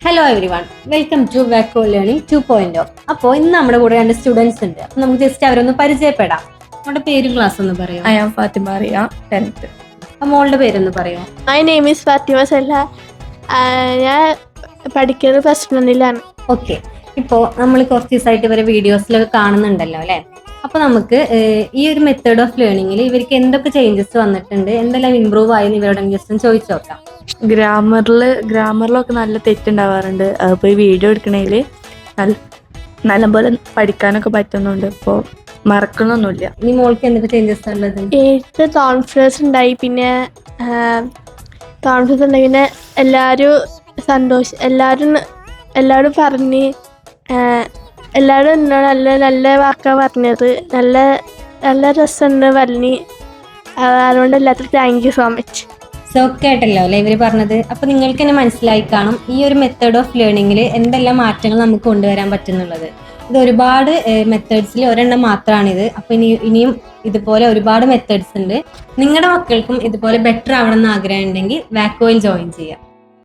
Hello everyone, welcome to വാക്കോ learning 2.0. അപ്പോൾ ഇന്ന് നമ്മുടെ കൂടെ 2 സ്റ്റുഡൻസ് ഉണ്ട്. അപ്പോൾ നമുക്ക് ജസ്റ്റ് അവരൊന്ന് പരിചയപ്പെടാം. നമ്മുടെ പേരും ക്ലാസ് ഒന്ന് പറയാം. I am Fatima Ria, 10th. മോളുടെ പേരൊന്ന് പറയാം. My name is Fatima Salha. ഞാൻ പഠിക്കുന്നത് ഫസ്റ്റ് മന്തിലാണ്. ഓക്കെ, ഇപ്പോൾ നമ്മൾ കുറച്ച് ദിവസമായിട്ട് ഇവരെ വീഡിയോസിലൊക്കെ കാണുന്നുണ്ടല്ലോ അല്ലേ? അപ്പോൾ നമുക്ക് ഈ ഒരു മെത്തേഡ് ഓഫ് ലേണിങ്ങിൽ ഇവർക്ക് എന്തൊക്കെ ചേഞ്ചസ് വന്നിട്ടുണ്ട്, എന്തെല്ലാം ഇമ്പ്രൂവ് ആയെന്ന് ഇവരോട് ജസ്റ്റ് ഒന്ന് ചോദിച്ചു നോക്കാം. ഗ്രാമറിലൊക്കെ നല്ല തെറ്റുണ്ടാവാറുണ്ട്. അപ്പോൾ ഈ വീഡിയോ എടുക്കണേൽ നല്ലപോലെ പഠിക്കാനൊക്കെ പറ്റുന്നുണ്ട്. ഇപ്പോൾ മറക്കണമൊന്നുമില്ല. ഇനി മോൾക്ക് എന്തൊക്കെ ചേഞ്ചസ് ഉള്ളത്? എനിക്ക് കോൺഫിഡൻസ് ഉണ്ടായി. പിന്നെ കോൺഫിഡൻസ് ഉണ്ടായി. പിന്നെ എല്ലാവരും പറഞ്ഞ് എല്ലാവരും എന്നോട് നല്ല നല്ല വാക്കാണ് പറഞ്ഞത്. നല്ല രസമുണ്ട് പറഞ്ഞ്. അതുകൊണ്ട് എല്ലാവർക്കും thank you so much. So കേട്ടല്ലോ അല്ലേ ഇവർ പറഞ്ഞത്. അപ്പോൾ നിങ്ങൾക്ക് തന്നെ മനസ്സിലായി കാണും ഈ ഒരു മെത്തേഡ് ഓഫ് ലേണിങ്ങിൽ എന്തെല്ലാം മാറ്റങ്ങൾ നമുക്ക് കൊണ്ടുവരാൻ പറ്റുന്നുള്ളത്. ഇത് ഒരുപാട് മെത്തേഡ്സിൽ ഒരെണ്ണം മാത്രമാണിത്. അപ്പോൾ ഇനിയും ഇതുപോലെ ഒരുപാട് മെത്തേഡ്സ് ഉണ്ട്. നിങ്ങളുടെ മക്കൾക്കും ഇതുപോലെ ബെറ്റർ ആവണം എന്ന് ആഗ്രഹം ഉണ്ടെങ്കിൽ വാക്കോയിൽ ജോയിൻ ചെയ്യാം.